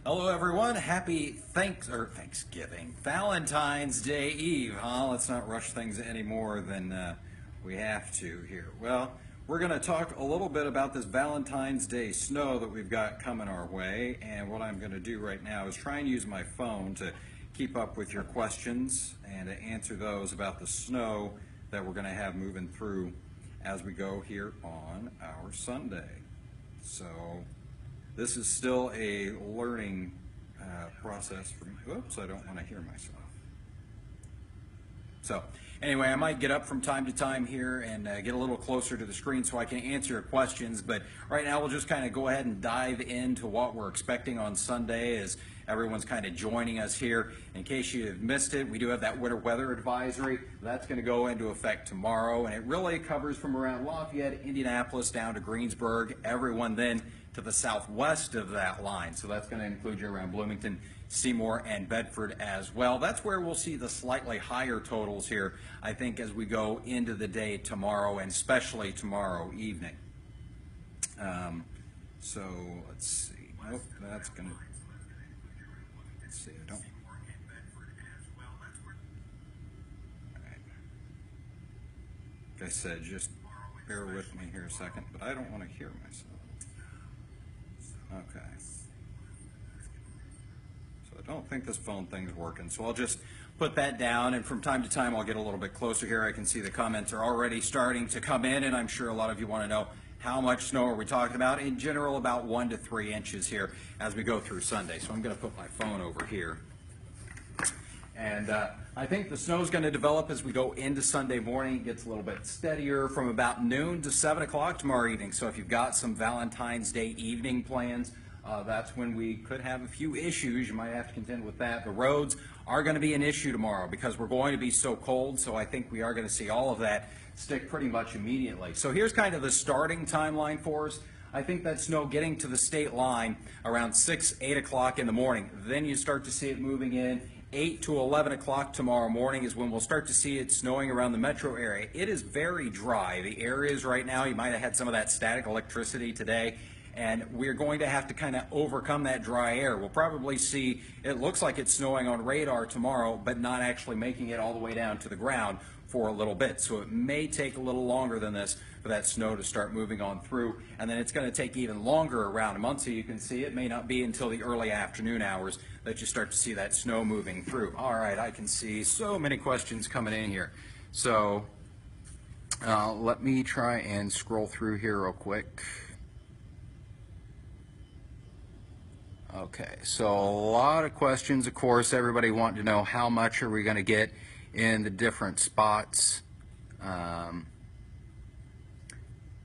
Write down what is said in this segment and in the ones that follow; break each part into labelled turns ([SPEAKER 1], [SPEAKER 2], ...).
[SPEAKER 1] Hello, everyone. Happy Thanksgiving, Valentine's Day Eve. Let's not rush things any more than we have to here. Well, we're going to talk a little bit about this Valentine's Day snow that we've got coming our way. And what I'm going to do right now is try and use my phone to keep up with your questions and to answer those about the snow that we're going to have moving through as we go here on our Sunday. So this is still a learning process for me. Oops, I don't want to hear myself. So anyway, I might get up from time to time here and get a little closer to the screen so I can answer your questions. But right now we'll just kind of go ahead and dive into what we're expecting on Sunday as everyone's kind of joining us here. In case you have missed it, we do have that winter weather advisory. That's going to go into effect tomorrow, and it really covers from around Lafayette, Indianapolis, down to Greensburg, everyone then to the southwest of that line. So that's going to include you around Bloomington, Seymour, and Bedford as well. That's where we'll see the slightly higher totals here, I think, as we go into the day tomorrow, and especially tomorrow evening. So let's see. Nope, that's going to... Let's see. I don't... All right. Like I said, just bear with me here a second, but I don't want to hear myself. Okay. So I don't think this phone thing's working, so I'll just put that down, and from time to time I'll get a little bit closer here. I can see the comments are already starting to come in, and I'm sure a lot of you want to know how much snow are we talking about. In general, about 1 to 3 inches here as we go through Sunday. So I'm going to put my phone over here. And I think the snow is going to develop as we go into Sunday morning. It gets a little bit steadier from about noon to 7 o'clock tomorrow evening. So if you've got some Valentine's Day evening plans, that's when we could have a few issues. You might have to contend with that. The roads are going to be an issue tomorrow because we're going to be so cold. So I think we are going to see all of that stick pretty much immediately. So here's kind of the starting timeline for us. I think that snow getting to the state line around 6, 8 o'clock in the morning. Then you start to see it moving in. 8 to 11 o'clock tomorrow morning is when we'll start to see it snowing around the metro area. It is very dry. The areas right now, you might have had some of that static electricity today, and we're going to have to kind of overcome that dry air. We'll probably see, it looks like it's snowing on radar tomorrow, but not actually making it all the way down to the ground for a little bit. So it may take a little longer than this for that snow to start moving on through, and then it's going to take even longer around a month. So you can see it may not be until the early afternoon hours that you start to see that snow moving through. All right, I can see so many questions coming in here. So let me try and scroll through here real quick. Okay, so a lot of questions, of course. Everybody wanting to know how much are we going to get in the different spots.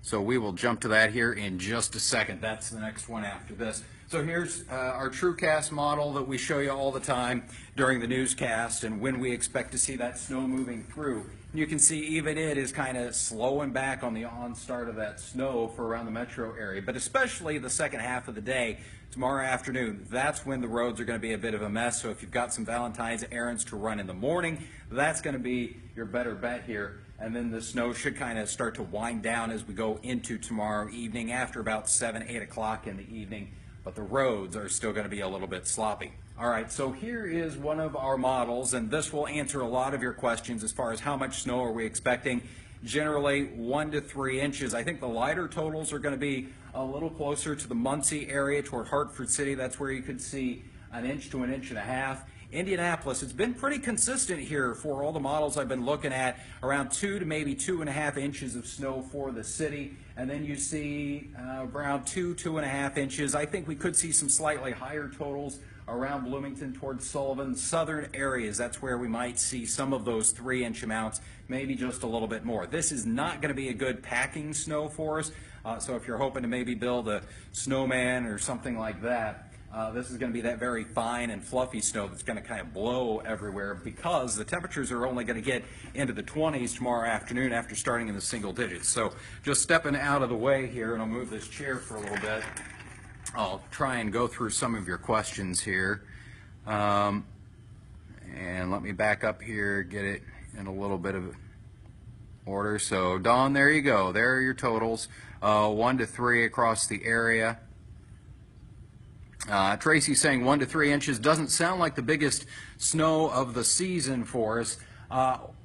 [SPEAKER 1] So we will jump to that here in just a second. That's the next one after this. So here's our TrueCast model that we show you all the time during the newscast and when we expect to see that snow moving through. You can see even it is kind of slowing back on the onstart of that snow for around the metro area, but especially the second half of the day, tomorrow afternoon, that's when the roads are going to be a bit of a mess. So if you've got some Valentine's errands to run in the morning, that's going to be your better bet here. And then the snow should kind of start to wind down as we go into tomorrow evening after about 7, 8 o'clock in the evening. But the roads are still going to be a little bit sloppy. All right, so here is one of our models, and this will answer a lot of your questions as far as how much snow are we expecting. Generally 1 to 3 inches. I think the lighter totals are going to be a little closer to the Muncie area toward Hartford City. That's where you could see 1 inch to 1.5 inches. Indianapolis, it's been pretty consistent here for all the models I've been looking at, around 2 to maybe 2.5 inches of snow for the city. And then you see around 2.5 inches. I think we could see some slightly higher totals around Bloomington towards Sullivan, southern areas. That's where we might see some of those 3-inch amounts, maybe just a little bit more. This is not going to be a good packing snow for us. So if you're hoping to maybe build a snowman or something like that, this is going to be that very fine and fluffy snow that's going to kind of blow everywhere because the temperatures are only going to get into the 20s tomorrow afternoon after starting in the single digits. So just stepping out of the way here, and I'll move this chair for a little bit. I'll try and go through some of your questions here. And let me back up here, get it in a little bit of order. So Dawn, there you go. There are your totals. 1 to 3 across the area. Tracy saying 1 to 3 inches doesn't sound like the biggest snow of the season for us.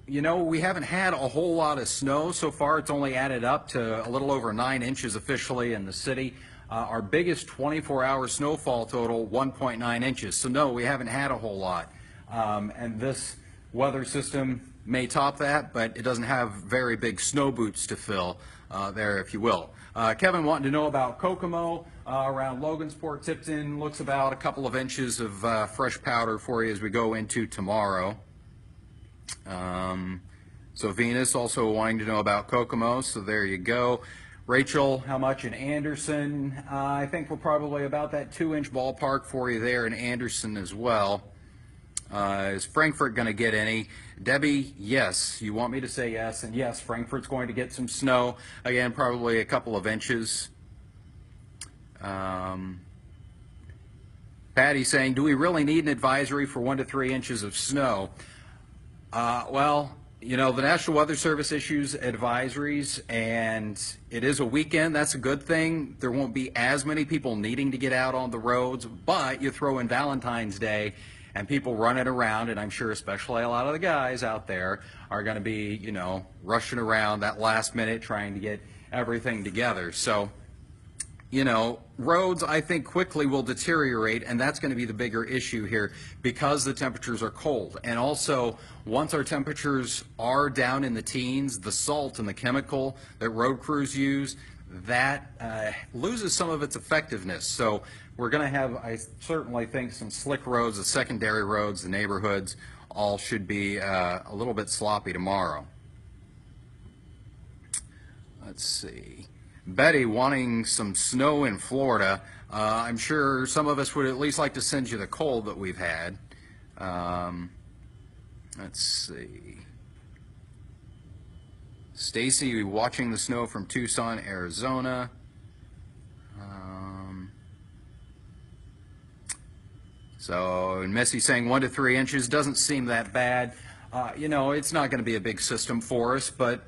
[SPEAKER 1] You know, we haven't had a whole lot of snow so far. It's only added up to a little over 9 inches officially in the city. Our biggest 24-hour snowfall total, 1.9 inches. So no, we haven't had a whole lot. And this weather system may top that, but it doesn't have very big snow boots to fill there, if you will. Kevin wanting to know about Kokomo around Logansport. Tipton looks about a couple of inches of fresh powder for you as we go into tomorrow. So Venus also wanting to know about Kokomo, so there you go. Rachel, how much in Anderson? I think we're probably about that 2-inch ballpark for you there in Anderson as well. Is Frankfort going to get any? Debbie, yes. You want me to say yes, and yes, Frankfort's going to get some snow. Again, probably a couple of inches. Patty saying, do we really need an advisory for 1 to 3 inches of snow? Well, you know, the National Weather Service issues advisories, and it is a weekend. That's a good thing. There won't be as many people needing to get out on the roads, but you throw in Valentine's Day, and people running around, and I'm sure especially a lot of the guys out there are going to be, you know, rushing around that last minute trying to get everything together. So, you know, roads, I think, quickly will deteriorate, and that's going to be the bigger issue here because the temperatures are cold. And also, once our temperatures are down in the teens, the salt and the chemical that road crews use, that loses some of its effectiveness. So we're going to have, I certainly think, some slick roads, the secondary roads, the neighborhoods, all should be a little bit sloppy tomorrow. Let's see. Betty wanting some snow in Florida. I'm sure some of us would at least like to send you the cold that we've had. Let's see. Stacy watching the snow from Tucson, Arizona. So, and Missy saying 1 to 3 inches doesn't seem that bad. You know, it's not going to be a big system for us, but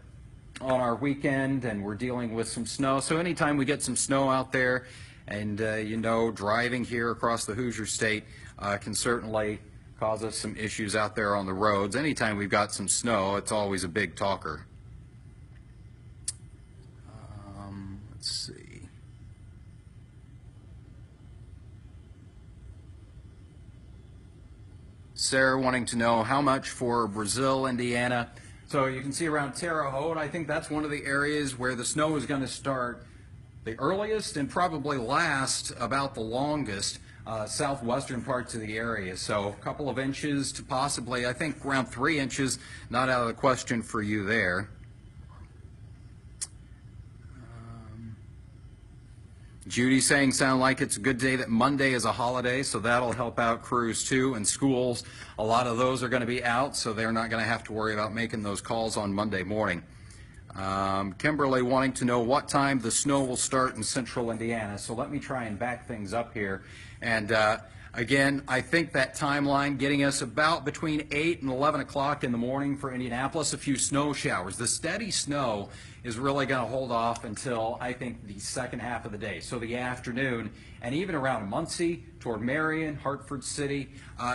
[SPEAKER 1] on our weekend, and we're dealing with some snow. So anytime we get some snow out there, and you know, driving here across the Hoosier State can certainly cause us some issues out there on the roads. Anytime we've got some snow, it's always a big talker. Let's see. Sarah wanting to know how much for Brazil, Indiana. So you can see around Terre Haute, I think that's one of the areas where the snow is going to start the earliest and probably last about the longest, southwestern parts of the area. So a couple of inches to possibly, I think around 3 inches, not out of the question for you there. Judy saying, sound like it's a good day that Monday is a holiday, so that'll help out crews too, and schools. A lot of those are going to be out, so they're not going to have to worry about making those calls on Monday morning. Kimberly wanting to know what time the snow will start in central Indiana. So let me try and back things up here. And again, I think that timeline getting us about between 8 and 11 o'clock in the morning for Indianapolis, a few snow showers. The steady snow is really going to hold off until, I think, the second half of the day. So the afternoon, and even around Muncie, toward Marion, Hartford City,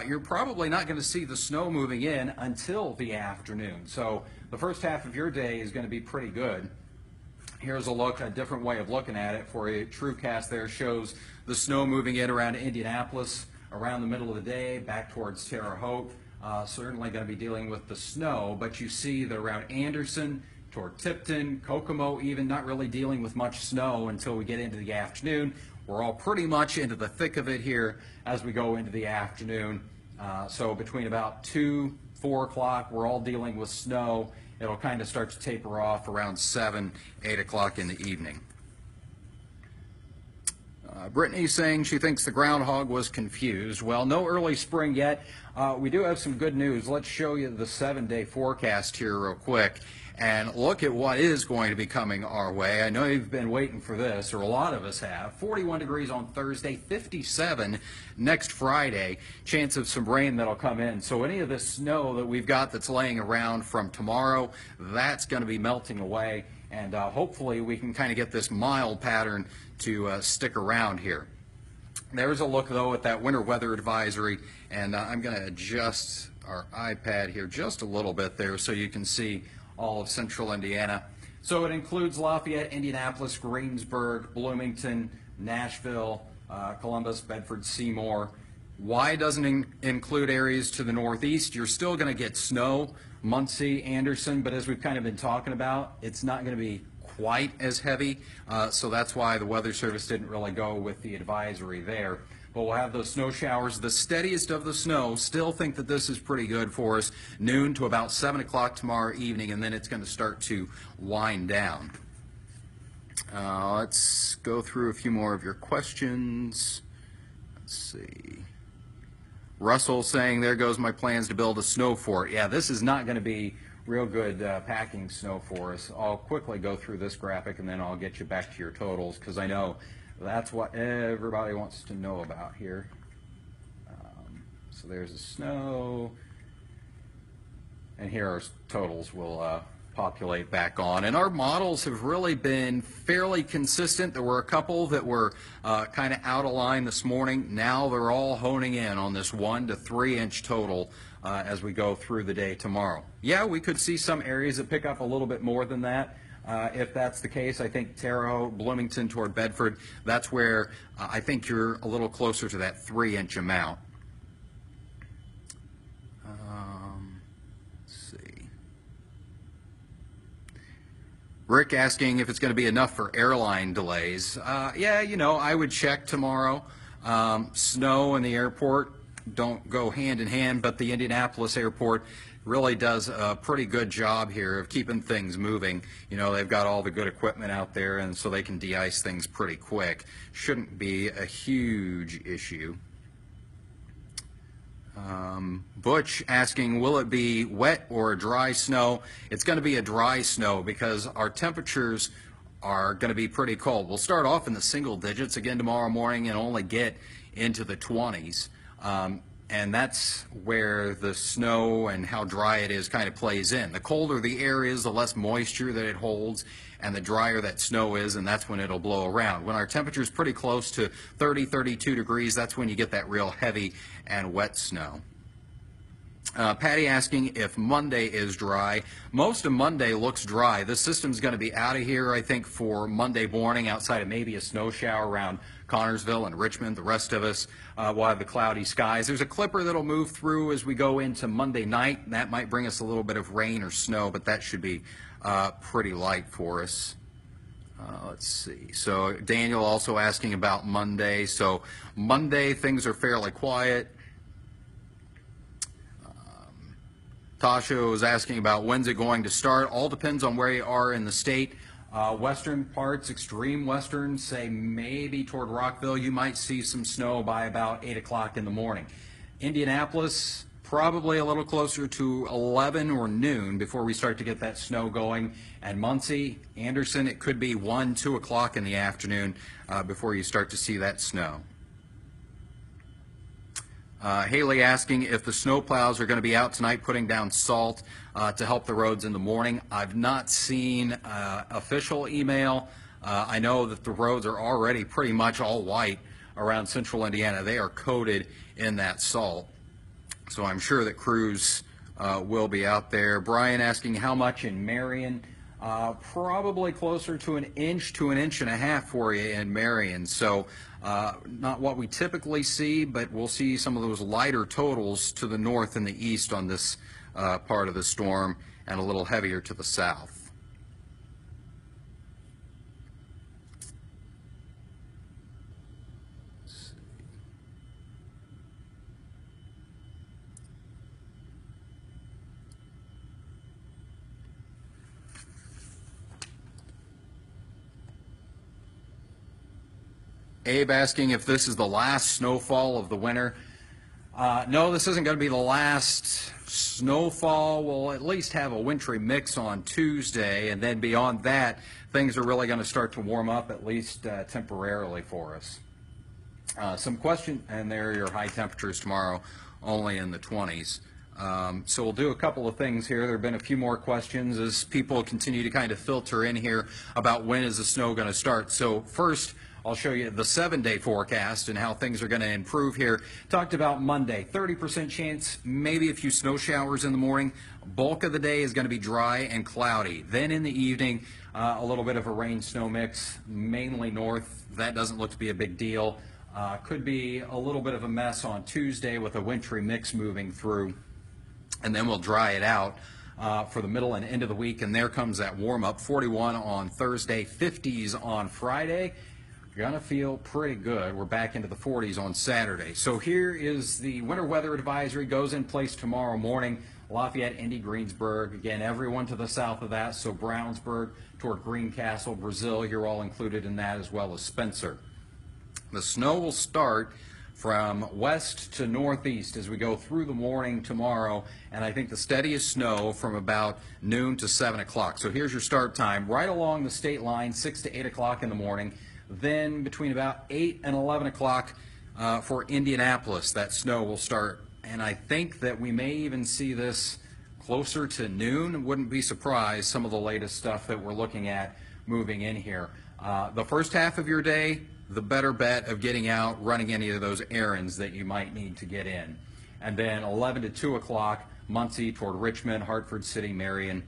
[SPEAKER 1] you're probably not going to see the snow moving in until the afternoon. So the first half of your day is going to be pretty good. Here's a look, a different way of looking at it for you. TrueCast there shows the snow moving in around Indianapolis around the middle of the day, back towards Terre Haute. Certainly going to be dealing with the snow, but you see that around Anderson, toward Tipton, Kokomo even, not really dealing with much snow until we get into the afternoon. We're all pretty much into the thick of it here as we go into the afternoon. So between about 2, 4 o'clock, we're all dealing with snow. It'll kind of start to taper off around 7, 8 o'clock in the evening. Brittany saying she thinks the groundhog was confused. Well, no early spring yet. We do have some good news. Let's show you the 7-day forecast here real quick and look at what is going to be coming our way. I know you've been waiting for this, or a lot of us have. 41 degrees on Thursday, 57 next Friday. Chance of some rain that'll come in. So any of this snow that we've got that's laying around from tomorrow, that's going to be melting away. And hopefully we can kind of get this mild pattern to stick around here. There's a look, though, at that winter weather advisory, and I'm going to adjust our iPad here just a little bit there so you can see all of central Indiana. So it includes Lafayette, Indianapolis, Greensburg, Bloomington, Nashville, Columbus, Bedford, Seymour. Why doesn't it include areas to the northeast? You're still going to get snow, Muncie, Anderson, but as we've kind of been talking about, it's not going to be quite as heavy, so that's why the Weather Service didn't really go with the advisory there. But we'll have those snow showers, the steadiest of the snow. Still think that this is pretty good for us, noon to about 7 o'clock tomorrow evening, and then it's going to start to wind down. Let's go through a few more of your questions. Let's see. Russell saying, there goes my plans to build a snow fort. Yeah, this is not going to be real good packing snow for us. I'll quickly go through this graphic and then I'll get you back to your totals, because I know that's what everybody wants to know about here. So there's the snow, and here our totals will populate back on. And our models have really been fairly consistent. There were a couple that were kind of out of line this morning. Now they're all honing in on this 1 to 3 inch total as we go through the day tomorrow. Yeah, we could see some areas that pick up a little bit more than that. If that's the case, I think Terre Haute, Bloomington toward Bedford, that's where I think you're a little closer to that 3 inch amount. Let's see. Rick asking if it's going to be enough for airline delays. Yeah, you know, I would check tomorrow. Snow and the airport don't go hand in hand, but the Indianapolis airport really does a pretty good job here of keeping things moving. You know, they've got all the good equipment out there, and so they can de-ice things pretty quick. Shouldn't be a huge issue. Butch asking, will it be wet or a dry snow? It's going to be a dry snow because our temperatures are going to be pretty cold. We'll start off in the single digits again tomorrow morning and only get into the 20s. And that's where the snow and how dry it is kind of plays in. The colder the air is, the less moisture that it holds, and the drier that snow is, and that's when it'll blow around. When our temperature is pretty close to 30, 32 degrees, that's when you get that real heavy and wet snow. Patty asking if Monday is dry. Most of Monday looks dry. This system's going to be out of here, I think, for Monday morning, outside of maybe a snow shower around Connorsville and Richmond. The rest of us will have the cloudy skies. There's a clipper that'll move through as we go into Monday night, and that might bring us a little bit of rain or snow, but that should be pretty light for us. Let's see. So Daniel also asking about Monday. So Monday, things are fairly quiet. Tasha was asking about when's it going to start. All depends on where you are in the state. Western parts, extreme western, say maybe toward Rockville, you might see some snow by about 8 o'clock in the morning. Indianapolis, probably a little closer to 11 or noon before we start to get that snow going. And Muncie, Anderson, it could be 1, 2 o'clock in the afternoon before you start to see that snow. Haley asking if the snow plows are going to be out tonight putting down salt to help the roads in the morning. I've not seen official email. I know that the roads are already pretty much all white around central Indiana. They are coated in that salt. So I'm sure that crews will be out there. Brian asking how much in Marion. Probably closer to an inch to an inch and a half for you in Marion. So not what we typically see, but we'll see some of those lighter totals to the north and the east on this part of the storm, and a little heavier to the south. Abe asking if this is the last snowfall of the winter. No, this isn't going to be the last snowfall. We'll at least have a wintry mix on Tuesday, and then beyond that, things are really going to start to warm up, at least temporarily for us. Some question, and there are your high temperatures tomorrow, only in the 20s. So we'll do a couple of things here. There have been a few more questions as people continue to kind of filter in here about when is the snow going to start. So first, I'll show you the 7-day forecast and how things are going to improve here. Talked about Monday, 30% chance, maybe a few snow showers in the morning. Bulk of the day is going to be dry and cloudy. Then in the evening, a little bit of a rain-snow mix, mainly north. That doesn't look to be a big deal. Could be a little bit of a mess on Tuesday with a wintry mix moving through, and then we'll dry it out for the middle and end of the week, and there comes that warm-up. 41 on Thursday, 50s on Friday. Gonna feel pretty good. We're back into the 40s on Saturday. So here is the winter weather advisory. Goes in place tomorrow morning. Lafayette, Indy, Greensburg. Again, everyone to the south of that. So Brownsburg toward Greencastle, Brazil. You're all included in that, as well as Spencer. The snow will start from west to northeast as we go through the morning tomorrow, and I think the steadiest snow from about noon to 7 o'clock. So here's your start time, right along the state line, 6 to 8 o'clock in the morning. Then between about 8 and 11 o'clock for Indianapolis, that snow will start. And I think that we may even see this closer to noon. Wouldn't be surprised, some of the latest stuff that we're looking at moving in here. The first half of your day, the better bet of getting out, running any of those errands that you might need to get in. And then 11 to 2 o'clock, Muncie toward Richmond, Hartford City, Marion,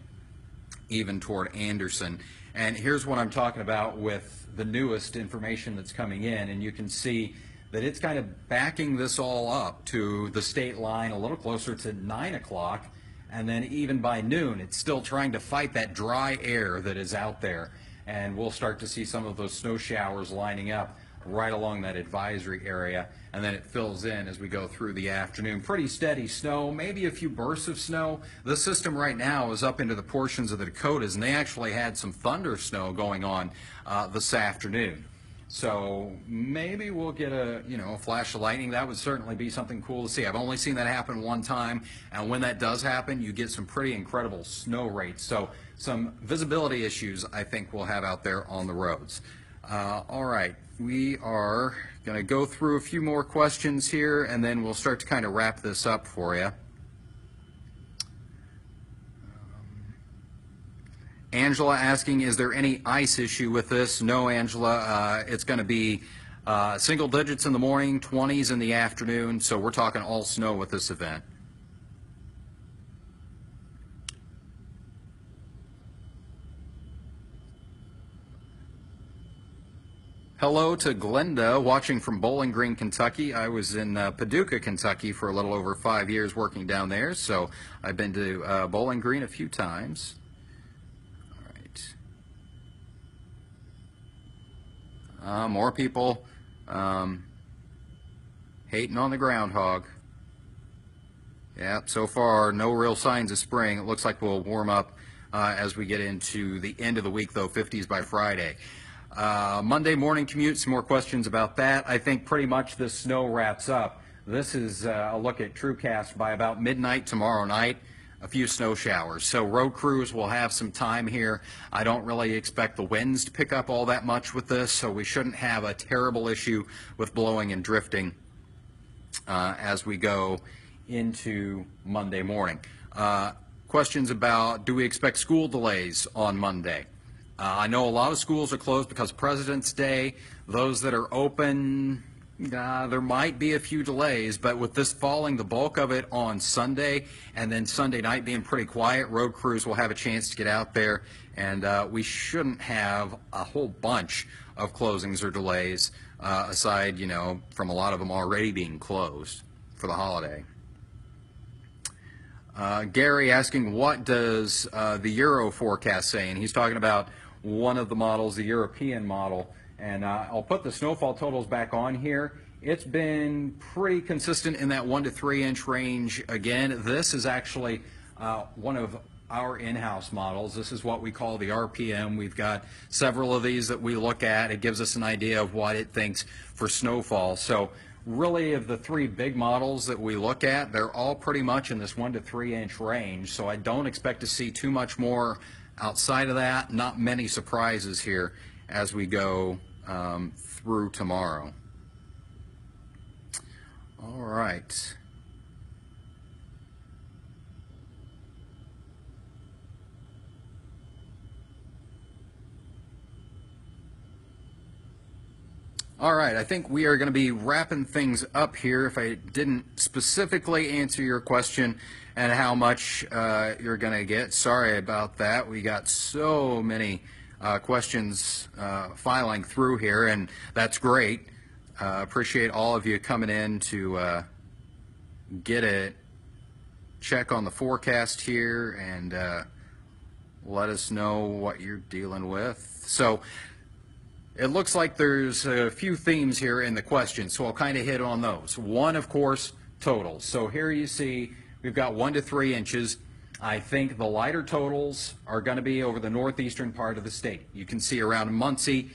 [SPEAKER 1] even toward Anderson. And here's what I'm talking about with the newest information that's coming in, and you can see that it's kind of backing this all up to the state line a little closer to 9 o'clock, and then even by noon it's still trying to fight that dry air that is out there, and we'll start to see some of those snow showers lining up right along that advisory area, and then it fills in as we go through the afternoon. Pretty steady snow, maybe a few bursts of snow. The system right now is up into the portions of the Dakotas, and they actually had some thunder snow going on this afternoon. So maybe we'll get a flash of lightning. That would certainly be something cool to see. I've only seen that happen one time, and when that does happen, you get some pretty incredible snow rates. So some visibility issues I think we'll have out there on the roads. All right, we are going to go through a few more questions here, and then we'll start to kind of wrap this up for you. Angela asking, is there any ice issue with this? No, Angela. It's going to be single digits in the morning, 20s in the afternoon, so we're talking all snow with this event. Hello to Glenda, watching from Bowling Green, Kentucky. I was in Paducah, Kentucky for a little over 5 years working down there, so I've been to Bowling Green a few times. All right. More people hating on the groundhog. Yeah, so far no real signs of spring. It looks like we'll warm up as we get into the end of the week, though, 50s by Friday. Monday morning commute, some more questions about that. I think pretty much this snow wraps up. This is a look at TrueCast by about midnight tomorrow night, a few snow showers. So road crews will have some time here. I don't really expect the winds to pick up all that much with this, so we shouldn't have a terrible issue with blowing and drifting as we go into Monday morning. Questions about, do we expect school delays on Monday? I know a lot of schools are closed because of President's Day. Those that are open, there might be a few delays, but with this falling the bulk of it on Sunday and then Sunday night being pretty quiet, road crews will have a chance to get out there, and we shouldn't have a whole bunch of closings or delays aside, from a lot of them already being closed for the holiday. Gary asking, what does the Euro forecast say? And he's talking about one of the models, the European model. And I'll put the snowfall totals back on here. It's been pretty consistent in that 1 to 3 inch range. Again, this is actually one of our in-house models. This is what we call the RPM. We've got several of these that we look at. It gives us an idea of what it thinks for snowfall. So really, of the 3 big models that we look at, they're all pretty much in this 1 to 3 inch range. So I don't expect to see too much more outside of that. Not many surprises here as we go through tomorrow. All right. All right, I think we are going to be wrapping things up here. If I didn't specifically answer your question and how much you're going to get, sorry about that. We got so many questions filing through here, and that's great. Appreciate all of you coming in to get a check on the forecast here and let us know what you're dealing with. So it looks like there's a few themes here in the question, so I'll kind of hit on those. One, of course, totals. So here you see we've got 1 to 3 inches. I think the lighter totals are going to be over the northeastern part of the state. You can see around Muncie,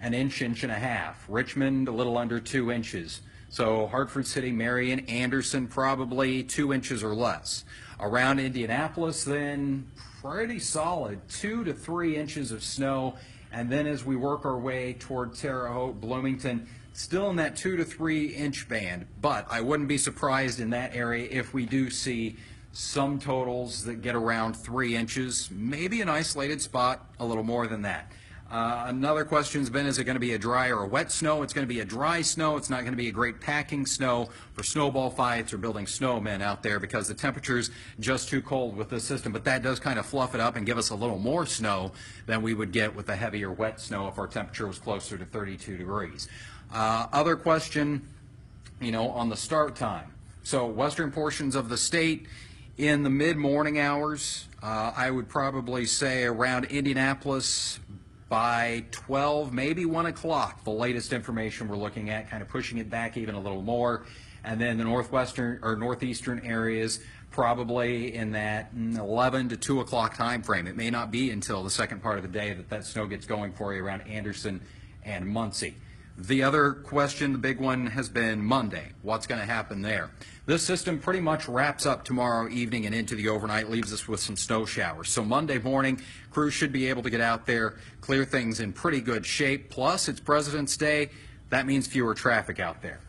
[SPEAKER 1] an inch, inch and a half. Richmond, a little under 2 inches. So Hartford City, Marion, Anderson, probably 2 inches or less. Around Indianapolis, then, pretty solid, 2 to 3 inches of snow. And then as we work our way toward Terre Haute, Bloomington, still in that 2 to 3 inch band. But I wouldn't be surprised in that area if we do see some totals that get around 3 inches, maybe an isolated spot, a little more than that. Another question's been, is it going to be a dry or a wet snow? It's going to be a dry snow. It's not going to be a great packing snow for snowball fights or building snowmen out there because the temperature's just too cold with this system. But that does kind of fluff it up and give us a little more snow than we would get with a heavier wet snow if our temperature was closer to 32 degrees. Other question, on the start time. So western portions of the state in the mid-morning hours, I would probably say around Indianapolis, by 12, maybe 1 o'clock, the latest information we're looking at, kind of pushing it back even a little more. And then the northwestern or northeastern areas, probably in that 11 to 2 o'clock time frame. It may not be until the second part of the day that snow gets going for you around Anderson and Muncie. The other question, the big one, has been Monday. What's going to happen there? This system pretty much wraps up tomorrow evening and into the overnight, leaves us with some snow showers. So Monday morning, crews should be able to get out there, clear things in pretty good shape. Plus, it's President's Day. That means fewer traffic out there.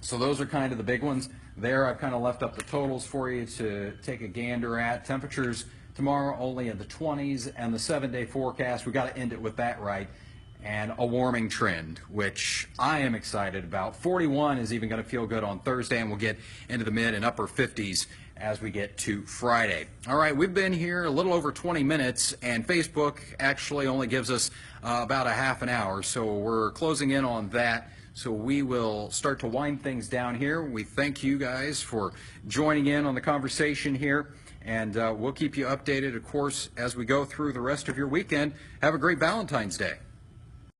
[SPEAKER 1] So those are kind of the big ones. There, I've kind of left up the totals for you to take a gander at. Temperatures tomorrow only in the 20s, and the 7-day forecast, we got to end it with that right. And a warming trend, which I am excited about. 41 is even going to feel good on Thursday, and we'll get into the mid and upper 50s as we get to Friday. All right, we've been here a little over 20 minutes, and Facebook actually only gives us about a half an hour, so we're closing in on that. So we will start to wind things down here. We thank you guys for joining in on the conversation here, and we'll keep you updated, of course, as we go through the rest of your weekend. Have a great Valentine's Day.